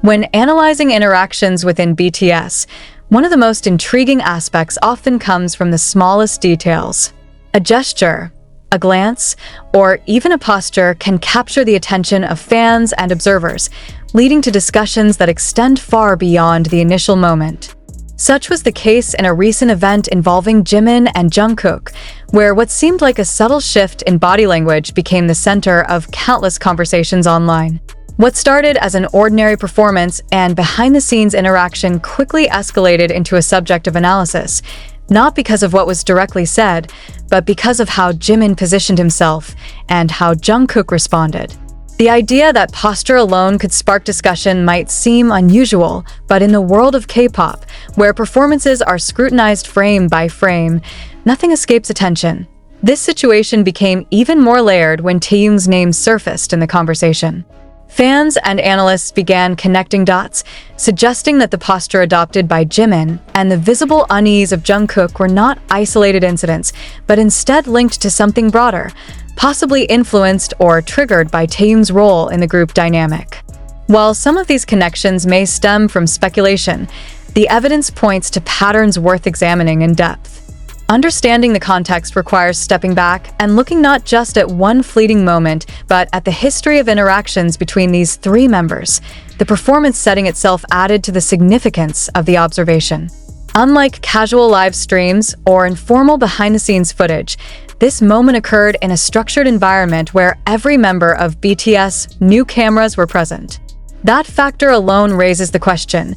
When analyzing interactions within BTS, one of the most intriguing aspects often comes from the smallest details. A gesture, a glance, or even a posture can capture the attention of fans and observers, leading to discussions that extend far beyond the initial moment. Such was the case in a recent event involving Jimin and Jungkook, where what seemed like a subtle shift in body language became the center of countless conversations online. What started as an ordinary performance and behind-the-scenes interaction quickly escalated into a subject of analysis, not because of what was directly said, but because of how Jimin positioned himself and how Jungkook responded. The idea that posture alone could spark discussion might seem unusual, but in the world of K-pop, where performances are scrutinized frame by frame, nothing escapes attention. This situation became even more layered when Taehyung's name surfaced in the conversation. Fans and analysts began connecting dots, suggesting that the posture adopted by Jimin and the visible unease of Jungkook were not isolated incidents, but instead linked to something broader, possibly influenced or triggered by Taehyung's role in the group dynamic. While some of these connections may stem from speculation, the evidence points to patterns worth examining in depth. Understanding the context requires stepping back and looking not just at one fleeting moment, but at the history of interactions between these three members. The performance setting itself added to the significance of the observation. Unlike casual live streams or informal behind-the-scenes footage, this moment occurred in a structured environment where every member of BTS knew cameras were present. That factor alone raises the question: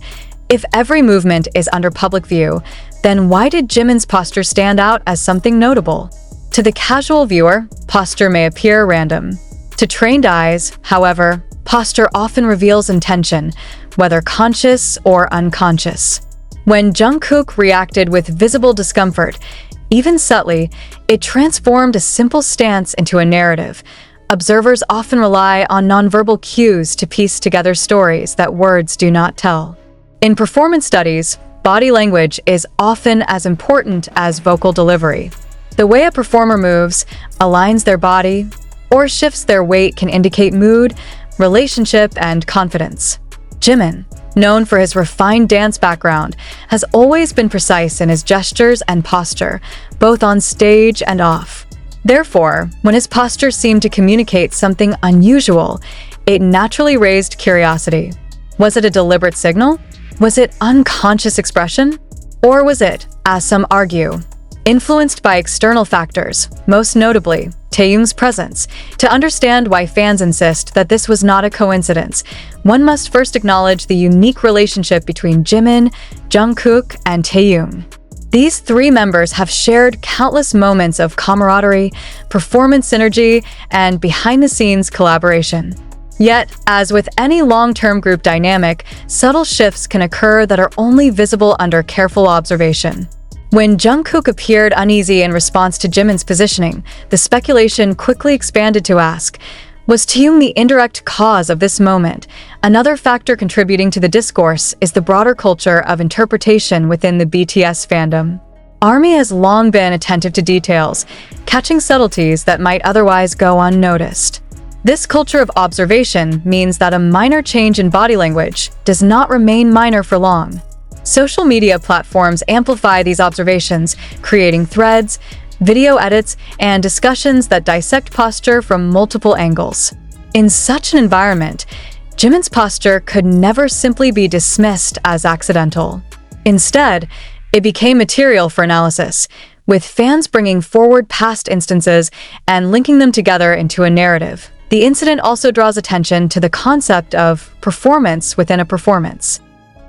if every movement is under public view, then why did Jimin's posture stand out as something notable? To the casual viewer, posture may appear random. To trained eyes, however, posture often reveals intention, whether conscious or unconscious. When Jungkook reacted with visible discomfort, even subtly, it transformed a simple stance into a narrative. Observers often rely on nonverbal cues to piece together stories that words do not tell. In performance studies, body language is often as important as vocal delivery. The way a performer moves, aligns their body, or shifts their weight can indicate mood, relationship, and confidence. Jimin, known for his refined dance background, has always been precise in his gestures and posture, both on stage and off. Therefore, when his posture seemed to communicate something unusual, it naturally raised curiosity. Was it a deliberate signal? Was it unconscious expression? Or was it, as some argue, influenced by external factors, most notably Taehyung's presence? To understand why fans insist that this was not a coincidence, one must first acknowledge the unique relationship between Jimin, Jungkook, and Taehyung. These three members have shared countless moments of camaraderie, performance synergy, and behind-the-scenes collaboration. Yet, as with any long-term group dynamic, subtle shifts can occur that are only visible under careful observation. When Jungkook appeared uneasy in response to Jimin's positioning, the speculation quickly expanded to ask, was Taehyung the indirect cause of this moment? Another factor contributing to the discourse is the broader culture of interpretation within the BTS fandom. ARMY has long been attentive to details, catching subtleties that might otherwise go unnoticed. This culture of observation means that a minor change in body language does not remain minor for long. Social media platforms amplify these observations, creating threads, video edits, and discussions that dissect posture from multiple angles. In such an environment, Jimin's posture could never simply be dismissed as accidental. Instead, it became material for analysis, with fans bringing forward past instances and linking them together into a narrative. The incident also draws attention to the concept of performance within a performance.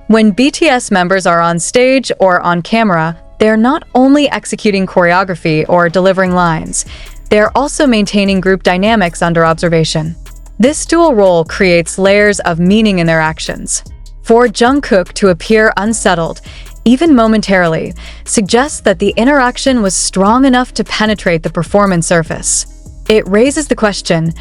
When BTS members are on stage or on camera, they're not only executing choreography or delivering lines, they're also maintaining group dynamics under observation. This dual role creates layers of meaning in their actions. For Jungkook to appear unsettled, even momentarily, suggests that the interaction was strong enough to penetrate the performance surface. It raises the question,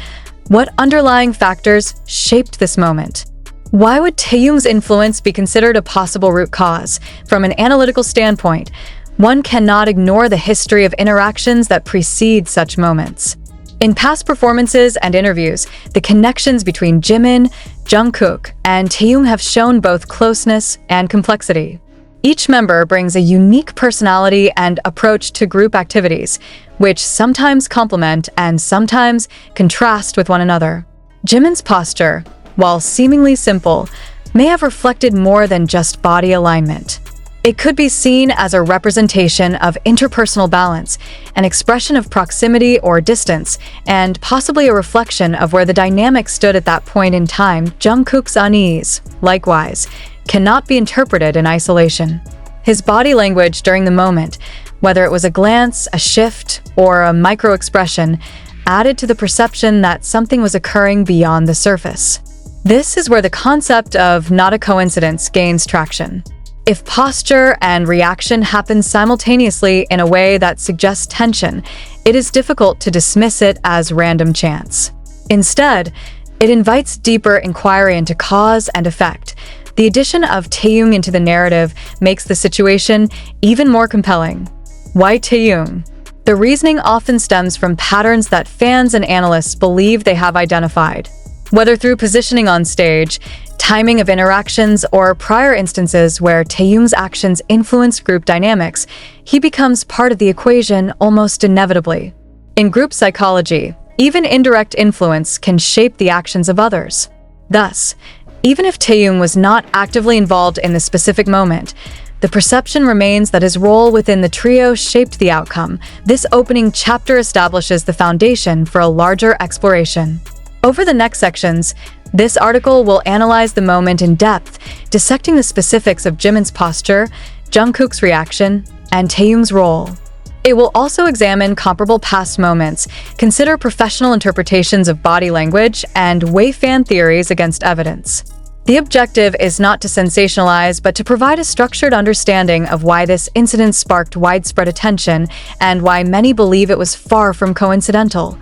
what underlying factors shaped this moment? Why would Taehyung's influence be considered a possible root cause? From an analytical standpoint, one cannot ignore the history of interactions that precede such moments. In past performances and interviews, the connections between Jimin, Jungkook, and Taehyung have shown both closeness and complexity. Each member brings a unique personality and approach to group activities, which sometimes complement and sometimes contrast with one another. Jimin's posture, while seemingly simple, may have reflected more than just body alignment. It could be seen as a representation of interpersonal balance, an expression of proximity or distance, and possibly a reflection of where the dynamic stood at that point in time. Jungkook's unease, likewise, cannot be interpreted in isolation. His body language during the moment, whether it was a glance, a shift, or a micro-expression, added to the perception that something was occurring beyond the surface. This is where the concept of not a coincidence gains traction. If posture and reaction happen simultaneously in a way that suggests tension, it is difficult to dismiss it as random chance. Instead, it invites deeper inquiry into cause and effect. The addition of Taehyung into the narrative makes the situation even more compelling. Why Taehyung? The reasoning often stems from patterns that fans and analysts believe they have identified. Whether through positioning on stage, timing of interactions, or prior instances where Taehyung's actions influenced group dynamics, he becomes part of the equation almost inevitably. In group psychology, even indirect influence can shape the actions of others. Thus, even if Taehyung was not actively involved in the specific moment, the perception remains that his role within the trio shaped the outcome. This opening chapter establishes the foundation for a larger exploration. Over the next sections, this article will analyze the moment in depth, dissecting the specifics of Jimin's posture, Jungkook's reaction, and Taehyung's role. It will also examine comparable past moments, consider professional interpretations of body language, and weigh fan theories against evidence. The objective is not to sensationalize, but to provide a structured understanding of why this incident sparked widespread attention and why many believe it was far from coincidental.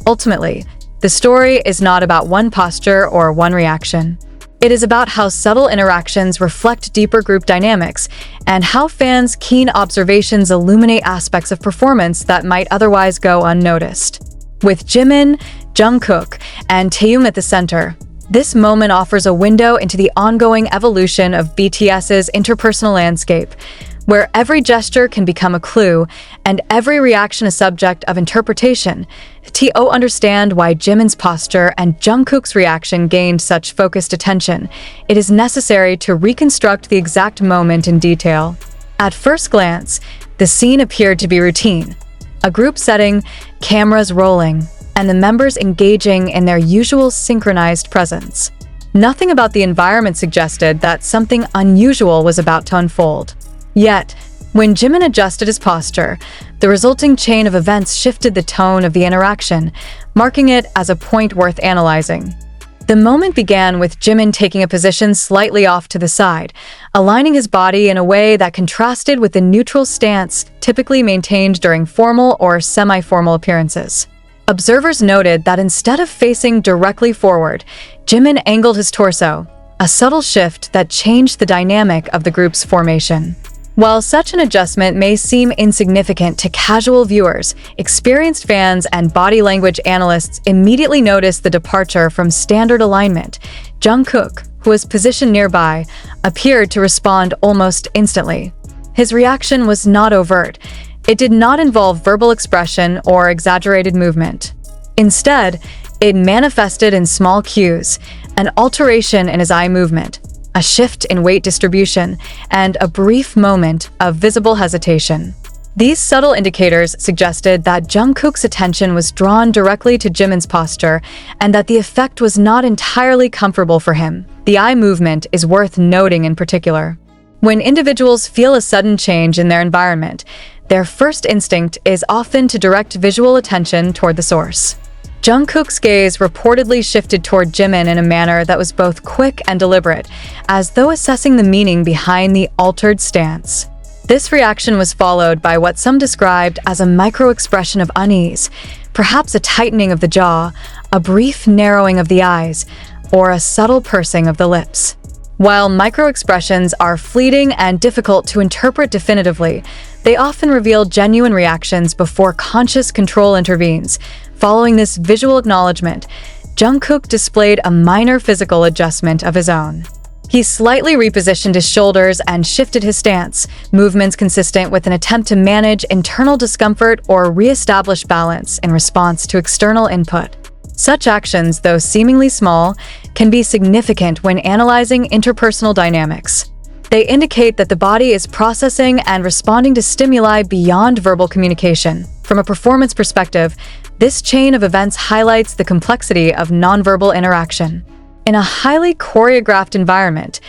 Ultimately, the story is not about one posture or one reaction. It is about how subtle interactions reflect deeper group dynamics and how fans' keen observations illuminate aspects of performance that might otherwise go unnoticed. With Jimin, Jungkook, and Taehyung at the center, this moment offers a window into the ongoing evolution of BTS's interpersonal landscape, where every gesture can become a clue and every reaction a subject of interpretation. To understand why Jimin's posture and Jungkook's reaction gained such focused attention, it is necessary to reconstruct the exact moment in detail. At first glance, the scene appeared to be routine. A group setting, cameras rolling, and the members engaging in their usual synchronized presence. Nothing about the environment suggested that something unusual was about to unfold. Yet, when Jimin adjusted his posture, the resulting chain of events shifted the tone of the interaction, marking it as a point worth analyzing. The moment began with Jimin taking a position slightly off to the side, aligning his body in a way that contrasted with the neutral stance typically maintained during formal or semi-formal appearances. Observers noted that instead of facing directly forward, Jimin angled his torso, a subtle shift that changed the dynamic of the group's formation. While such an adjustment may seem insignificant to casual viewers, experienced fans and body language analysts immediately noticed the departure from standard alignment. Jungkook, who was positioned nearby, appeared to respond almost instantly. His reaction was not overt. It did not involve verbal expression or exaggerated movement. Instead, it manifested in small cues, an alteration in his eye movement, a shift in weight distribution, and a brief moment of visible hesitation. These subtle indicators suggested that Jungkook's attention was drawn directly to Jimin's posture and that the effect was not entirely comfortable for him. The eye movement is worth noting in particular. When individuals feel a sudden change in their environment, their first instinct is often to direct visual attention toward the source. Jungkook's gaze reportedly shifted toward Jimin in a manner that was both quick and deliberate, as though assessing the meaning behind the altered stance. This reaction was followed by what some described as a micro-expression of unease, perhaps a tightening of the jaw, a brief narrowing of the eyes, or a subtle pursing of the lips. While micro-expressions are fleeting and difficult to interpret definitively, they often reveal genuine reactions before conscious control intervenes. Following this visual acknowledgement, Jungkook displayed a minor physical adjustment of his own. He slightly repositioned his shoulders and shifted his stance, movements consistent with an attempt to manage internal discomfort or re-establish balance in response to external input. Such actions, though seemingly small, can be significant when analyzing interpersonal dynamics. They indicate that the body is processing and responding to stimuli beyond verbal communication. From a performance perspective, this chain of events highlights the complexity of nonverbal interaction. In a highly choreographed environment,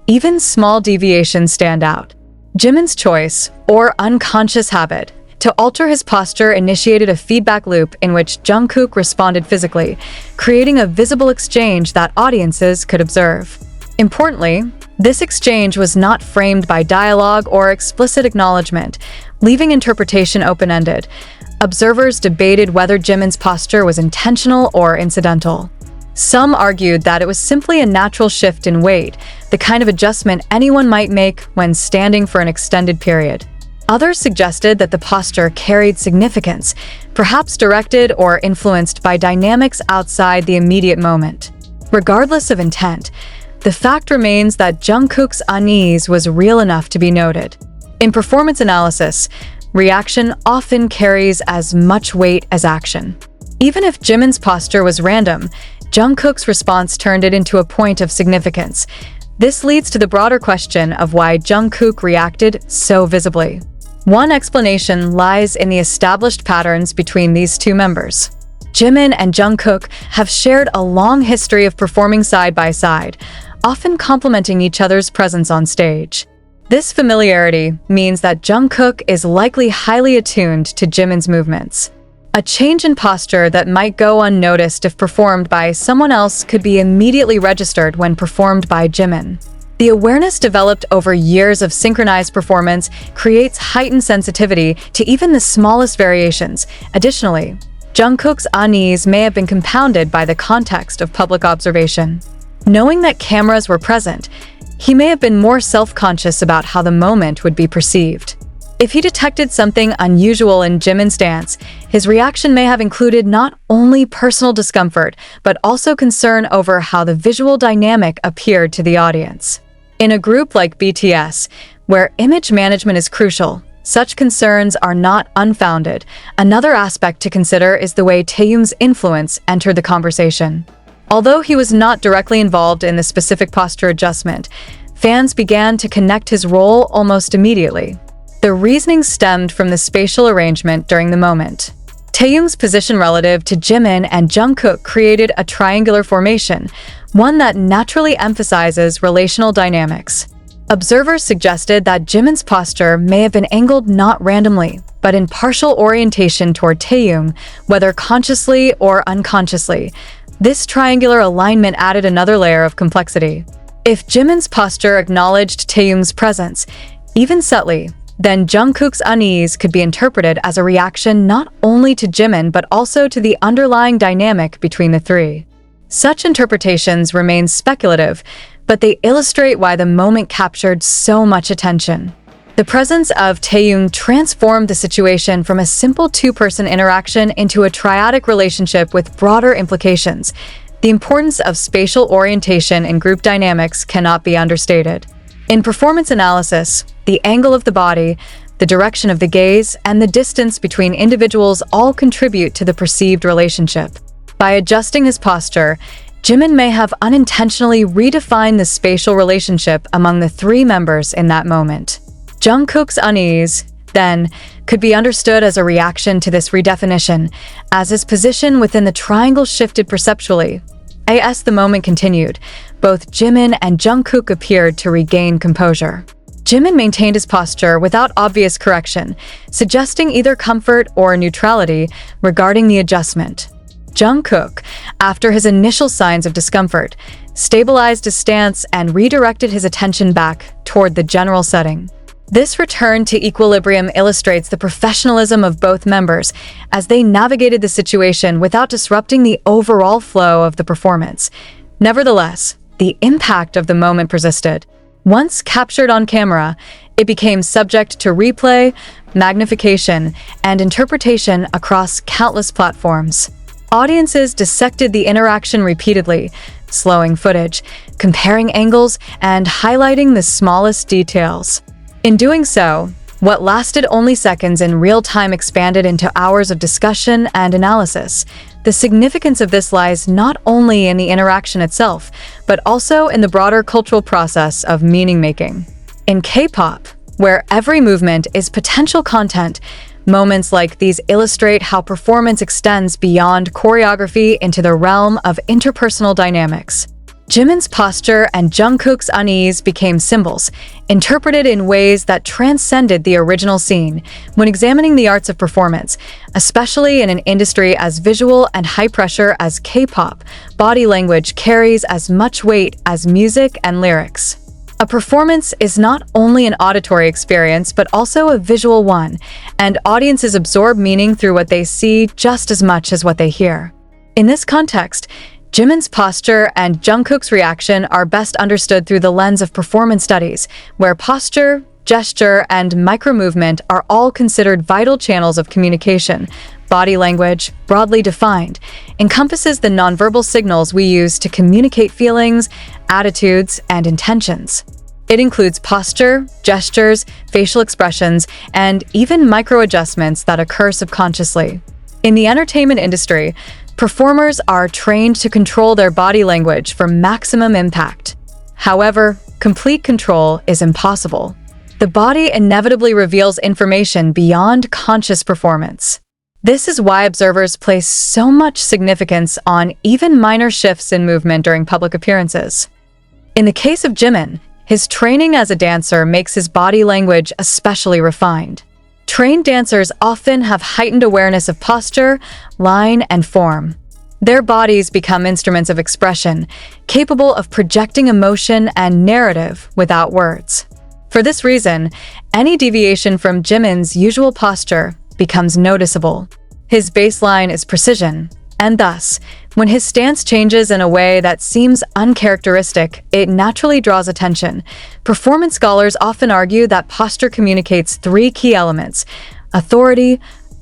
even small deviations stand out. Jimin's choice, or unconscious habit, to alter his posture initiated a feedback loop in which Jungkook responded physically, creating a visible exchange that audiences could observe. Importantly, this exchange was not framed by dialogue or explicit acknowledgement, leaving interpretation open-ended. Observers debated whether Jimin's posture was intentional or incidental. Some argued that it was simply a natural shift in weight, the kind of adjustment anyone might make when standing for an extended period. Others suggested that the posture carried significance, perhaps directed or influenced by dynamics outside the immediate moment. Regardless of intent, the fact remains that Jungkook's unease was real enough to be noted. In performance analysis, reaction often carries as much weight as action. Even if Jimin's posture was random, Jungkook's response turned it into a point of significance. This leads to the broader question of why Jungkook reacted so visibly. One explanation lies in the established patterns between these two members. Jimin and Jungkook have shared a long history of performing side by side, often complementing each other's presence on stage. This familiarity means that Jungkook is likely highly attuned to Jimin's movements. A change in posture that might go unnoticed if performed by someone else could be immediately registered when performed by Jimin. The awareness developed over years of synchronized performance creates heightened sensitivity to even the smallest variations. Additionally, Jungkook's unease may have been compounded by the context of public observation. Knowing that cameras were present, he may have been more self-conscious about how the moment would be perceived. If he detected something unusual in Jimin's dance, his reaction may have included not only personal discomfort, but also concern over how the visual dynamic appeared to the audience. In a group like BTS, where image management is crucial, such concerns are not unfounded. Another aspect to consider is the way Taehyung's influence entered the conversation. Although he was not directly involved in the specific posture adjustment, fans began to connect his role almost immediately. The reasoning stemmed from the spatial arrangement during the moment. Taehyung's position relative to Jimin and Jungkook created a triangular formation, one that naturally emphasizes relational dynamics. Observers suggested that Jimin's posture may have been angled not randomly, but in partial orientation toward Taehyung, whether consciously or unconsciously. This triangular alignment added another layer of complexity. If Jimin's posture acknowledged Taehyung's presence, even subtly, then Jungkook's unease could be interpreted as a reaction not only to Jimin but also to the underlying dynamic between the three. Such interpretations remain speculative, but they illustrate why the moment captured so much attention. The presence of Taehyung transformed the situation from a simple two-person interaction into a triadic relationship with broader implications. The importance of spatial orientation in group dynamics cannot be understated. In performance analysis, the angle of the body, the direction of the gaze, and the distance between individuals all contribute to the perceived relationship. By adjusting his posture, Jimin may have unintentionally redefined the spatial relationship among the three members in that moment. Jungkook's unease, then, could be understood as a reaction to this redefinition, as his position within the triangle shifted perceptually. As the moment continued, both Jimin and Jungkook appeared to regain composure. Jimin maintained his posture without obvious correction, suggesting either comfort or neutrality regarding the adjustment. Jungkook, after his initial signs of discomfort, stabilized his stance and redirected his attention back toward the general setting. This return to equilibrium illustrates the professionalism of both members as they navigated the situation without disrupting the overall flow of the performance. Nevertheless, the impact of the moment persisted. Once captured on camera, it became subject to replay, magnification, and interpretation across countless platforms. Audiences dissected the interaction repeatedly, slowing footage, comparing angles, and highlighting the smallest details. In doing so, what lasted only seconds in real time expanded into hours of discussion and analysis. The significance of this lies not only in the interaction itself, but also in the broader cultural process of meaning-making. In K-pop, where every movement is potential content, moments like these illustrate how performance extends beyond choreography into the realm of interpersonal dynamics. Jimin's posture and Jungkook's unease became symbols, interpreted in ways that transcended the original scene. When examining the arts of performance, especially in an industry as visual and high-pressure as K-pop, body language carries as much weight as music and lyrics. A performance is not only an auditory experience but also a visual one, and audiences absorb meaning through what they see just as much as what they hear. In this context, Jimin's posture and Jungkook's reaction are best understood through the lens of performance studies, where posture, gesture, and micromovement are all considered vital channels of communication. Body language, broadly defined, encompasses the nonverbal signals we use to communicate feelings, attitudes, and intentions. It includes posture, gestures, facial expressions, and even micro-adjustments that occur subconsciously. In the entertainment industry, performers are trained to control their body language for maximum impact. However, complete control is impossible. The body inevitably reveals information beyond conscious performance. This is why observers place so much significance on even minor shifts in movement during public appearances. In the case of Jimin, his training as a dancer makes his body language especially refined. Trained dancers often have heightened awareness of posture, line, and form. Their bodies become instruments of expression, capable of projecting emotion and narrative without words. For this reason, any deviation from Jimin's usual posture becomes noticeable. His baseline is precision, and thus, when his stance changes in a way that seems uncharacteristic, it naturally draws attention. Performance scholars often argue that posture communicates three key elements: authority,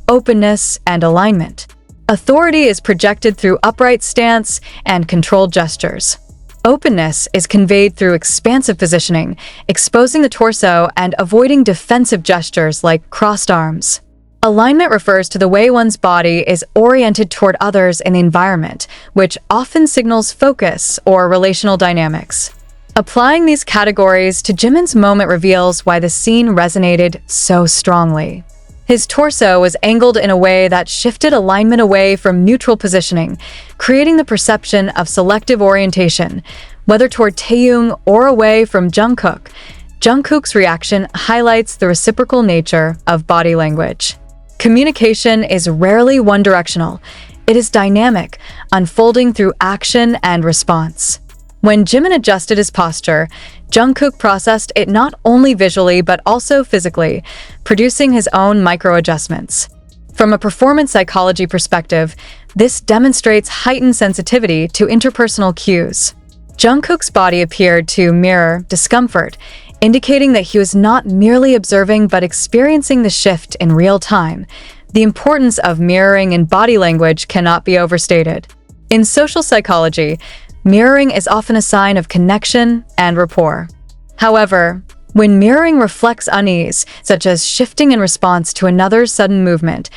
openness, and alignment. Authority is projected through upright stance and controlled gestures. Openness is conveyed through expansive positioning, exposing the torso and avoiding defensive gestures like crossed arms. Alignment refers to the way one's body is oriented toward others in the environment, which often signals focus or relational dynamics. Applying these categories to Jimin's moment reveals why the scene resonated so strongly. His torso was angled in a way that shifted alignment away from neutral positioning, creating the perception of selective orientation, whether toward Taehyung or away from Jungkook. Jungkook's reaction highlights the reciprocal nature of body language. Communication is rarely one-directional. It is dynamic, unfolding through action and response. When Jimin adjusted his posture, Jungkook processed it not only visually but also physically, producing his own micro-adjustments. From a performance psychology perspective, this demonstrates heightened sensitivity to interpersonal cues. Jungkook's body appeared to mirror discomfort, indicating that he was not merely observing but experiencing the shift in real time. The importance of mirroring in body language cannot be overstated. In social psychology, mirroring is often a sign of connection and rapport. However, when mirroring reflects unease, such as shifting in response to another's sudden movement,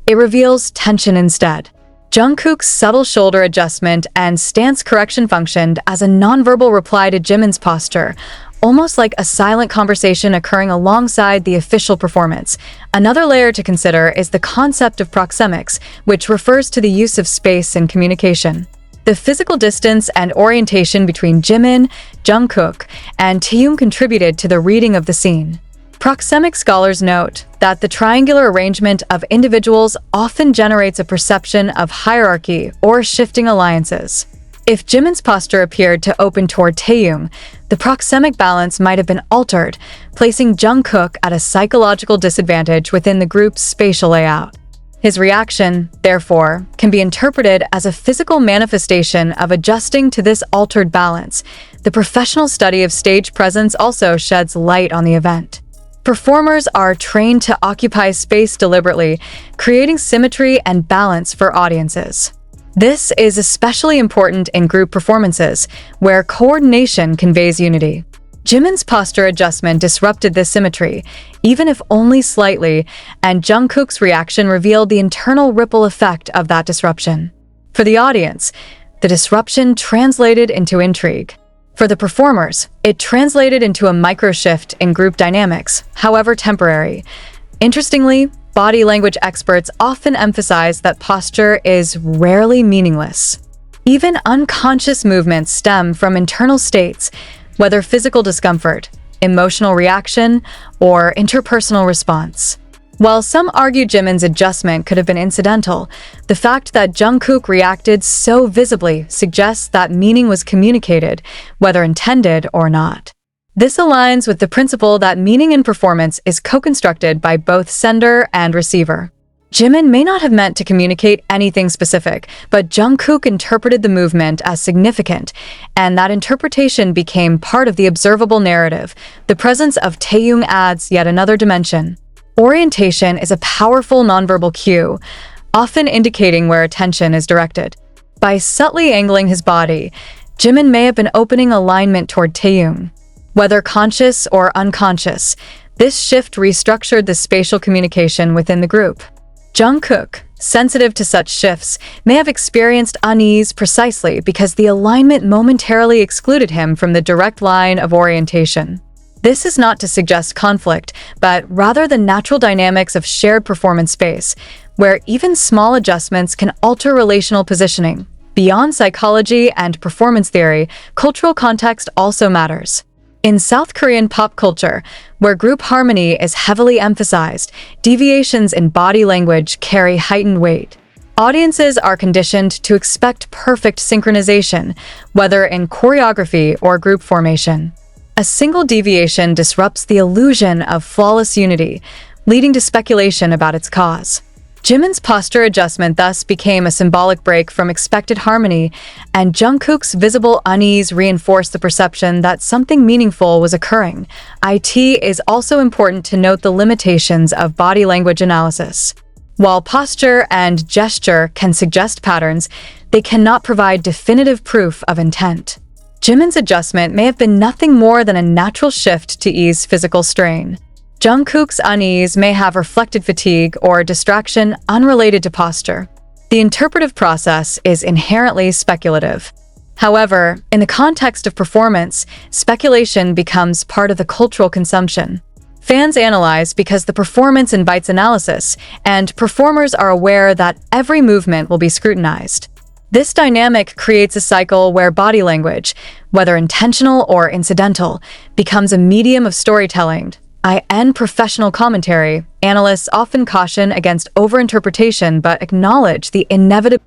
it reveals tension instead. Jungkook's subtle shoulder adjustment and stance correction functioned as a nonverbal reply to Jimin's posture, almost like a silent conversation occurring alongside the official performance. Another layer to consider is the concept of proxemics, which refers to the use of space in communication. The physical distance and orientation between Jimin, Jungkook, and Taehyung contributed to the reading of the scene. Proxemic scholars note that the triangular arrangement of individuals often generates a perception of hierarchy or shifting alliances. If Jimin's posture appeared to open toward Taehyung, the proxemic balance might have been altered, placing Jungkook at a psychological disadvantage within the group's spatial layout. His reaction, therefore, can be interpreted as a physical manifestation of adjusting to this altered balance. The professional study of stage presence also sheds light on the event. Performers are trained to occupy space deliberately, creating symmetry and balance for audiences. This is especially important in group performances, where coordination conveys unity. Jimin's posture adjustment disrupted this symmetry, even if only slightly, and Jungkook's reaction revealed the internal ripple effect of that disruption. For the audience, the disruption translated into intrigue. For the performers, it translated into a micro-shift in group dynamics, however temporary. Interestingly, body language experts often emphasize that posture is rarely meaningless. Even unconscious movements stem from internal states, whether physical discomfort, emotional reaction, or interpersonal response. While some argue Jimin's adjustment could have been incidental, the fact that Jungkook reacted so visibly suggests that meaning was communicated, whether intended or not. This aligns with the principle that meaning in performance is co-constructed by both sender and receiver. Jimin may not have meant to communicate anything specific, but Jungkook interpreted the movement as significant, and that interpretation became part of the observable narrative. The presence of Taehyung adds yet another dimension. Orientation is a powerful nonverbal cue, often indicating where attention is directed. By subtly angling his body, Jimin may have been opening alignment toward Taehyung. Whether conscious or unconscious, this shift restructured the spatial communication within the group. Jungkook, sensitive to such shifts, may have experienced unease precisely because the alignment momentarily excluded him from the direct line of orientation. This is not to suggest conflict, but rather the natural dynamics of shared performance space, where even small adjustments can alter relational positioning. Beyond psychology and performance theory, cultural context also matters. In South Korean pop culture, where group harmony is heavily emphasized, deviations in body language carry heightened weight. Audiences are conditioned to expect perfect synchronization, whether in choreography or group formation. A single deviation disrupts the illusion of flawless unity, leading to speculation about its cause. Jimin's posture adjustment thus became a symbolic break from expected harmony, and Jungkook's visible unease reinforced the perception that something meaningful was occurring. It is also important to note the limitations of body language analysis. While posture and gesture can suggest patterns, they cannot provide definitive proof of intent. Jimin's adjustment may have been nothing more than a natural shift to ease physical strain. Jungkook's unease may have reflected fatigue or distraction unrelated to posture. The interpretive process is inherently speculative. However, in the context of performance, speculation becomes part of the cultural consumption. Fans analyze because the performance invites analysis, and performers are aware that every movement will be scrutinized. This dynamic creates a cycle where body language, whether intentional or incidental, becomes a medium of storytelling. In professional commentary, analysts often caution against overinterpretation but acknowledge the inevitable